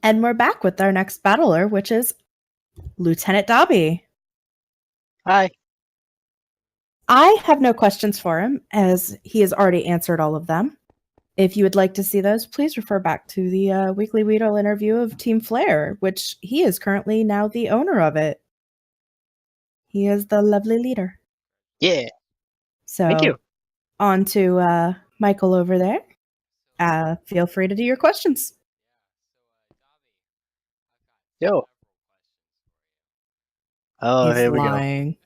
And we're back with our next battler, which is Lieutenant Dobby. Hi. I have no questions for him, as he has already answered all of them. If you would like to see those, please refer back to the Weekly Weedle interview of Team Flare, which he is currently now the owner of it. He is the lovely leader. Yeah. Thank So, you. on to Michael over there. Feel free to do your questions. Yo. Oh, He's here we go. lying.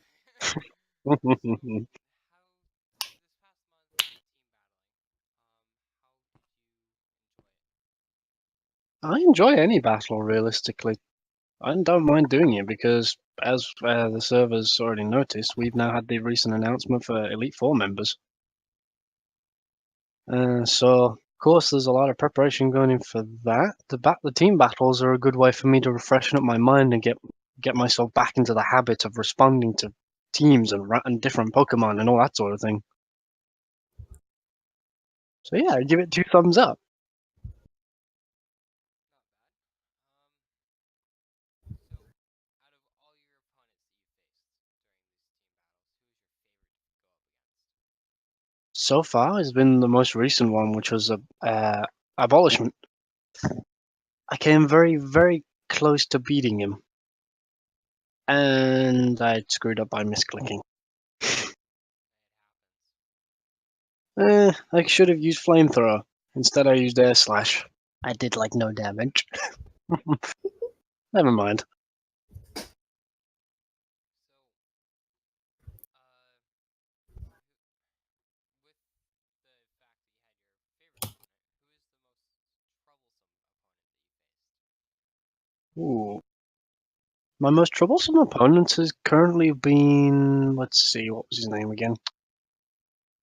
I enjoy any battle, realistically. I don't mind doing it because, as the servers already noticed, we've now had the recent announcement for Elite Four members. So, of course, there's a lot of preparation going in for that. The team battles are a good way for me to freshen up my mind and get myself back into the habit of responding to teams and different Pokemon and all that sort of thing. So yeah, I give it 2 thumbs up. So far has been the most recent one, which was Abolishment. I came very, very close to beating him, and I screwed up by misclicking. I should have used Flamethrower. Instead, I used Air Slash. I did like no damage. Never mind. Ooh. My most troublesome opponent has currently been, let's see, what was his name again?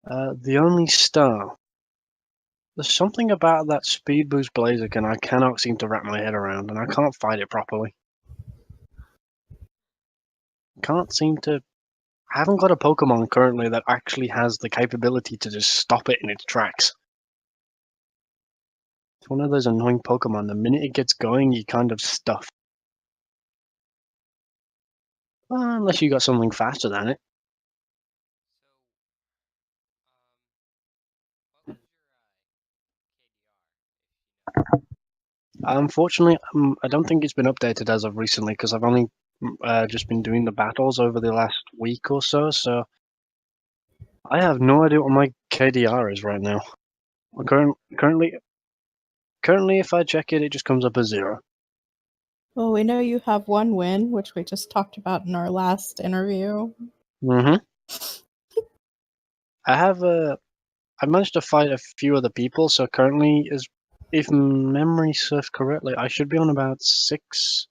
The Only Star. There's something about that Speed Boost Blaziken I cannot seem to wrap my head around, and I can't fight it properly. Can't seem to. I haven't got a Pokemon currently that actually has the capability to just stop it in its tracks. It's one of those annoying Pokemon. The minute it gets going, you kind of stuff. Unless you got something faster than it. Unfortunately, I don't think it's been updated as of recently because I've only just been doing the battles over the last week or so. So I have no idea what my KDR is right now. Currently, if I check it, it just comes up as 0. Well, we know you have one win, which we just talked about in our last interview. Mm-hmm. I managed to fight a few other people, so currently, if memory serves correctly, I should be on about 6,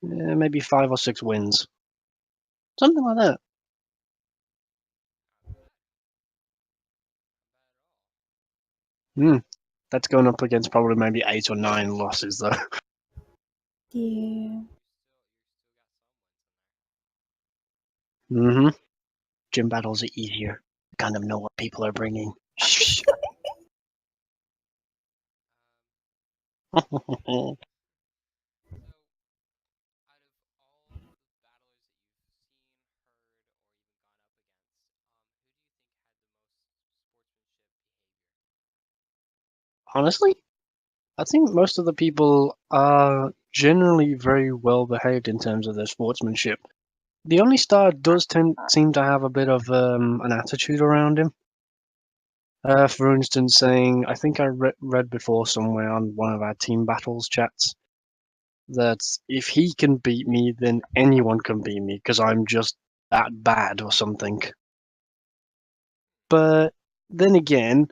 maybe 5 or 6 wins. Something like that. That's going up against probably maybe 8 or 9 losses, though. Yeah. Mm-hmm. Gym battles are easier. You kind of know what people are bringing. Honestly, I think most of the people are generally very well behaved in terms of their sportsmanship. The Only Star does seem to have a bit of an attitude around him. For instance, saying, I think I read before somewhere on one of our team battles chats that if he can beat me, then anyone can beat me because I'm just that bad or something. But then again,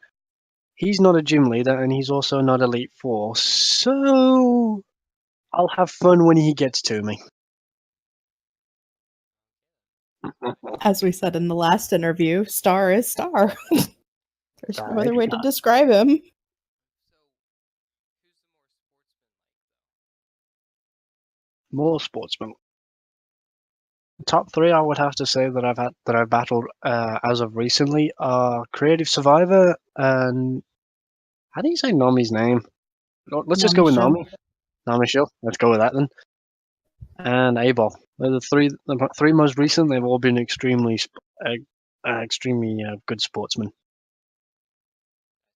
he's not a gym leader and he's also not Elite Four, so I'll have fun when he gets to me. As we said in the last interview, Star is Star. There's no Alright, other way to describe him. more sportsman. Top 3, I would have to say that I've battled as of recently are Creative Survivor and how do you say Nomi's name? Let's just go with Namisho. Nami. Nami Shield. Let's go with that then. And A-Ball. They're the three most recent. They've all been extremely good sportsmen.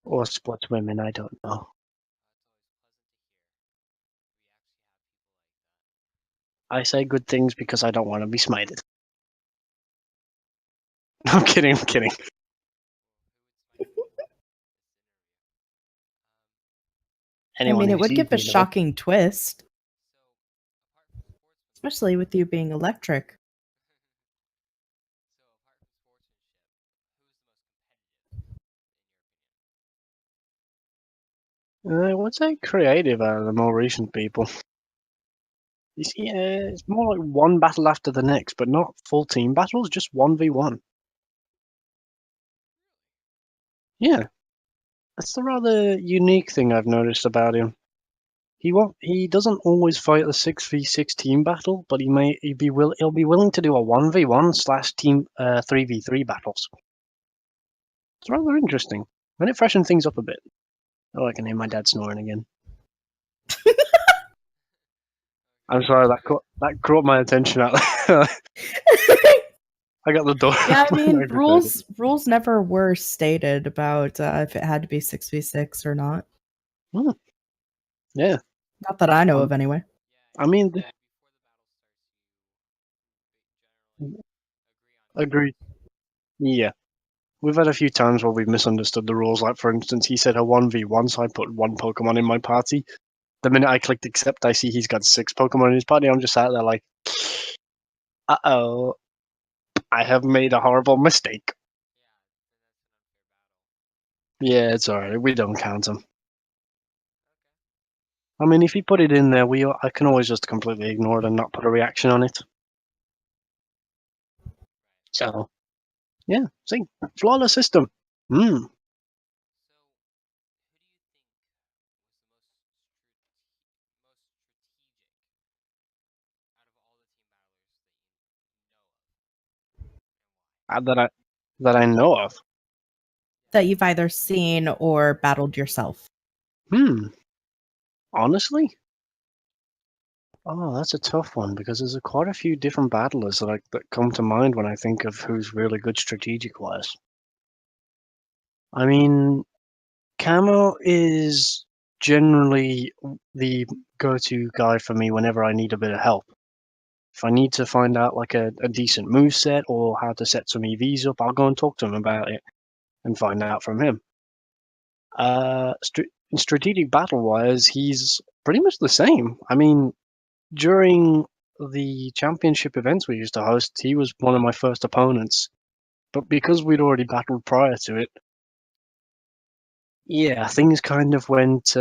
Or sportswomen, I don't know. I say good things because I don't want to be smited. I'm kidding. Anyone I mean, who it would sees give a me, though. shocking twist, especially with you being electric. I would say creative out of the more recent people. You see, it's more like one battle after the next, but not full team battles, just 1v1. Yeah, that's the rather unique thing I've noticed about him. He doesn't always fight a 6v6 team battle, but he'll be willing to do a 1v1 / team 3v3 battles. It's rather interesting, and it freshened things up a bit. Oh, I can hear my dad snoring again. I'm sorry, that caught my attention out. I got the door. Yeah, I off my mean, microphone. rules never were stated about if it had to be 6v6 or not. Yeah, Not that I know of, anyway. I mean, agreed. Yeah, we've had a few times where we've misunderstood the rules. Like, for instance, he said a 1v1, so I put one Pokemon in my party. The minute I clicked accept, I see he's got 6 Pokemon in his party. I'm just sat there like, uh-oh, I have made a horrible mistake. Yeah, it's alright. We don't count them. I mean, if he put it in there, I can always just completely ignore it and not put a reaction on it. So, yeah, see, flawless system. That I know of. That you've either seen or battled yourself. Honestly? Oh, that's a tough one because there's quite a few different battlers that come to mind when I think of who's really good strategic-wise. I mean, Camo is generally the go-to guy for me whenever I need a bit of help. If I need to find out like a decent move set or how to set some EVs up, I'll go and talk to him about it and find out from him. Strategic battle-wise, he's pretty much the same. I mean, during the championship events we used to host, he was one of my first opponents. But because we'd already battled prior to it, yeah, things kind of went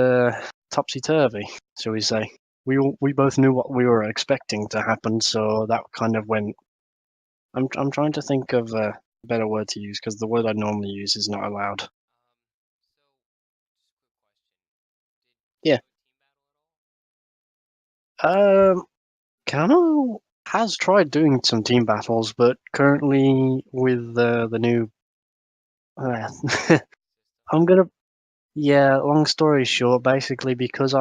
topsy-turvy, shall we say. We both knew what we were expecting to happen, so that kind of went. I'm trying to think of a better word to use because the word I normally use is not allowed. Yeah. Kano has tried doing some team battles, but currently with the new. I'm gonna. Yeah, long story short, basically because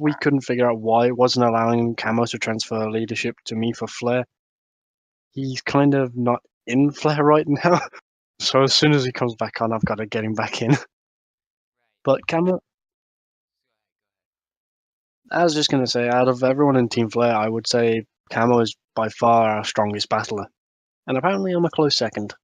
we couldn't figure out why it wasn't allowing Camo to transfer leadership to me for Flare. He's kind of not in Flare right now, so as soon as he comes back on, I've got to get him back in. But Camo, I was just gonna say, out of everyone in Team Flare, I would say Camo is by far our strongest battler, and apparently I'm a close second.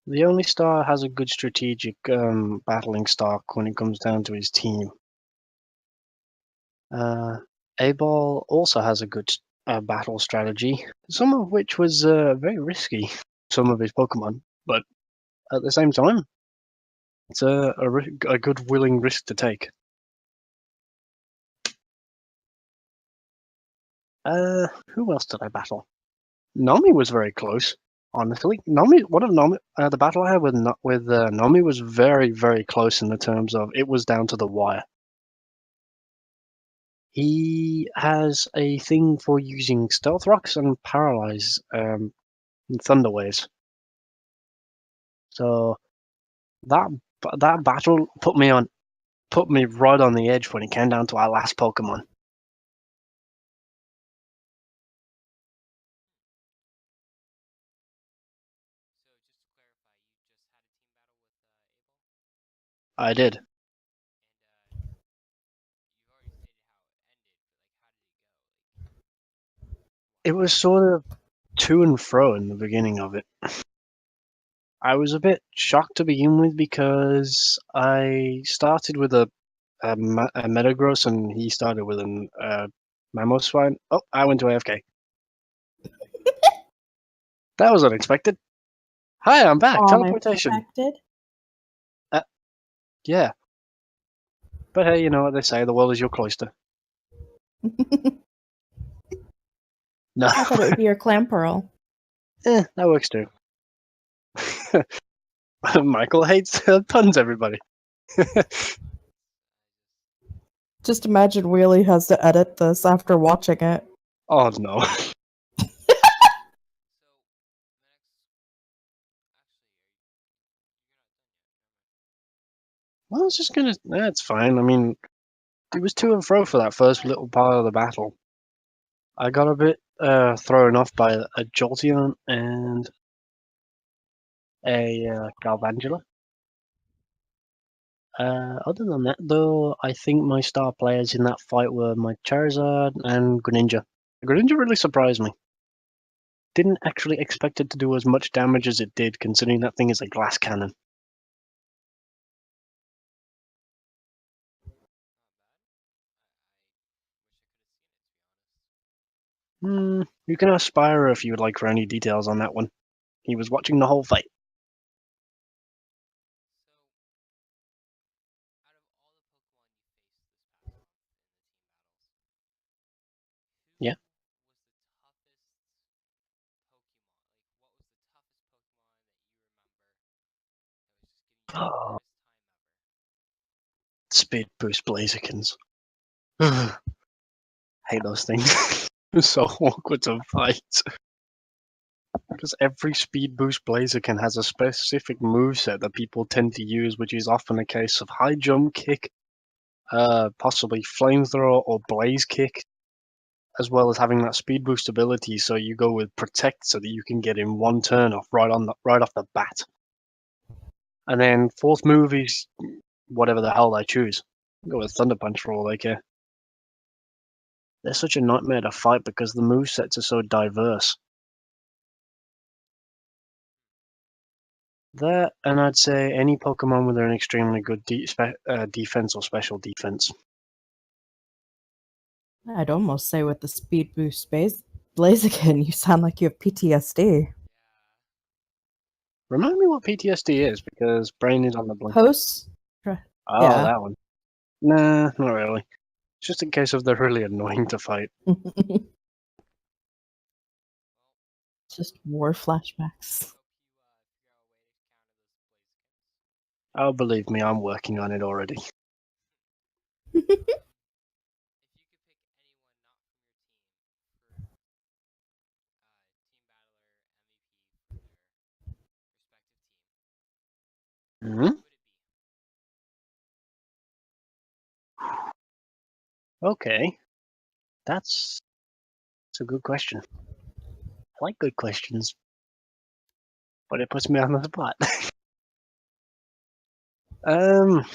The only star has a good strategic battling stock when it comes down to his team. A-Ball also has a good battle strategy, some of which was very risky, some of his Pokemon, but at the same time, it's a good willing risk to take. Who else did I battle? Nami was very close. honestly. Nomi, the battle I had with Nomi was very, very close in the terms of it was down to the wire. He has a thing for using stealth rocks and paralyze thunder waves. So that battle put me right on the edge when it came down to our last Pokemon. I did. It was sort of to and fro in the beginning of it. I was a bit shocked to begin with because I started with a Metagross and he started with an Mamoswine. Oh, I went to AFK. That was unexpected. Hi, I'm back. Teleportation. Unexpected. Yeah. But hey, you know what they say, the world is your cloister. No. I thought it would be your Clamperl. That works too. Michael hates puns, everybody. Just imagine Wheelie has to edit this after watching it. Oh no. Well, I was just gonna. That's fine. I mean, it was to and fro for that first little part of the battle. I got a bit thrown off by a Jolteon and a Galvantula. Other than that, though, I think my star players in that fight were my Charizard and Greninja. Greninja really surprised me. Didn't actually expect it to do as much damage as it did, considering that thing is a glass cannon. You can ask Spyro if you would like for any details on that one. He was watching the whole fight. Yeah. Oh, Speed Boost Blazikens. Hate those things. It's so awkward to fight. Because every Speed Boost Blaziken has a specific moveset that people tend to use, which is often a case of high jump kick, possibly flamethrower or blaze kick, as well as having that speed boost ability. So you go with protect so that you can get in one turn off right off the bat. And then fourth move is whatever the hell they choose. Go with Thunder Punch for all they care. They're such a nightmare to fight because the movesets are so diverse. That, and I'd say any Pokemon with an extremely good defense or special defense. I'd almost say with the speed boost space Blaziken, you sound like you have PTSD. Remind me what PTSD is, because brain is on the blink. Post. Oh, yeah. that one. Nah, not really. It's just a case of they're really annoying to fight. Just war flashbacks. Oh, believe me, I'm working on it already. Hmm? Okay. That's a good question. I like good questions, but it puts me on the spot. I don't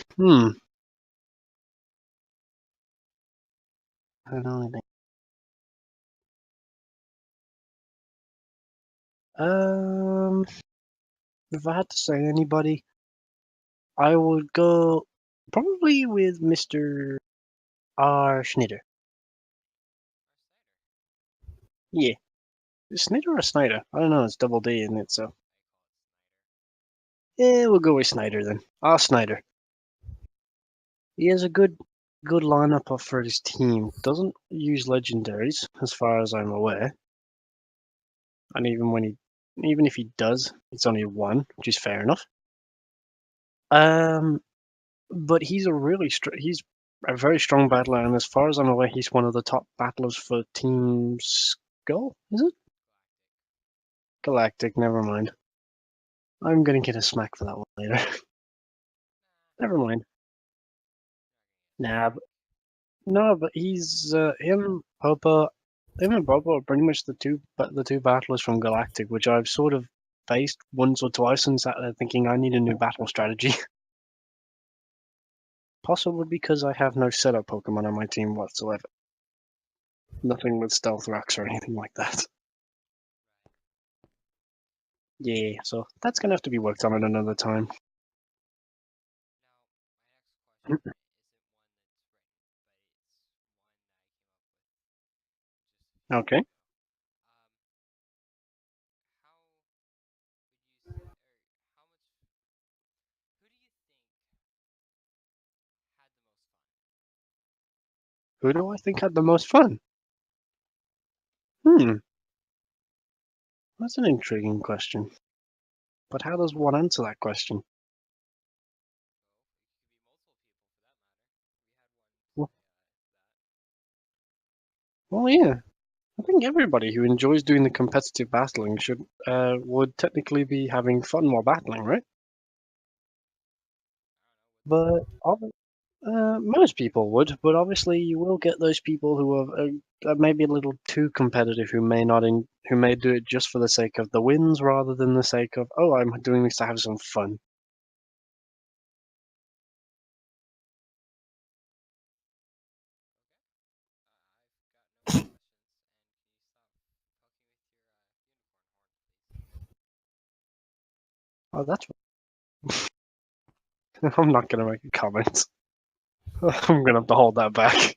know anything. If I had to say anybody, I would go probably with Mr. R. Schneider. Yeah. Snyder or Snyder? I don't know, it's double D in it, so. Yeah, we'll go with Snyder then. R. Snyder. He has a good lineup up for his team. Doesn't use legendaries, as far as I'm aware. And even when he Even if he does, it's only one, which is fair enough. But he's he's a very strong battler, and as far as I'm aware, he's one of the top battlers for Team Skull. Is it? Galactic. Never mind. I'm gonna get a smack for that one later. Never mind. Nah, no, but he's him, Popo. Him and Popo are pretty much the two battlers from Galactic, which I've sort of faced once or twice and sat there thinking I need a new battle strategy. Possibly because I have no setup Pokemon on my team whatsoever. Nothing with Stealth Rocks or anything like that. Yeah, so that's gonna have to be worked on at another time. Okay. Who do I think had the most fun? That's an intriguing question. But how does one answer that question? Well, yeah. I think everybody who enjoys doing the competitive battling would technically be having fun while battling, right? But most people would. But obviously, you will get those people who are maybe a little too competitive, who may do it just for the sake of the wins rather than the sake of, oh, I'm doing this to have some fun. Oh, that's. I'm not gonna make a comment. I'm gonna have to hold that back.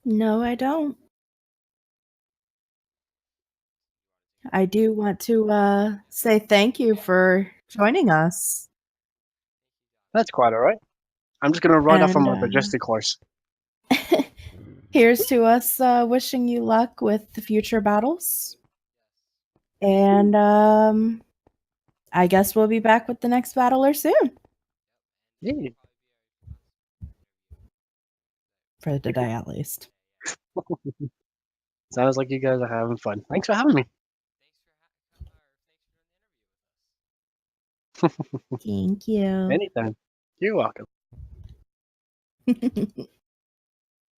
No, I don't. I do want to say thank you for joining us. That's quite all right. I'm just gonna ride off on And my majestic horse. here's to us wishing you luck with the future battles. And I guess we'll be back with the next battler soon. Yeah. For today, at least. Sounds like you guys are having fun. Thanks for having me. Thank you. Anytime. You're welcome.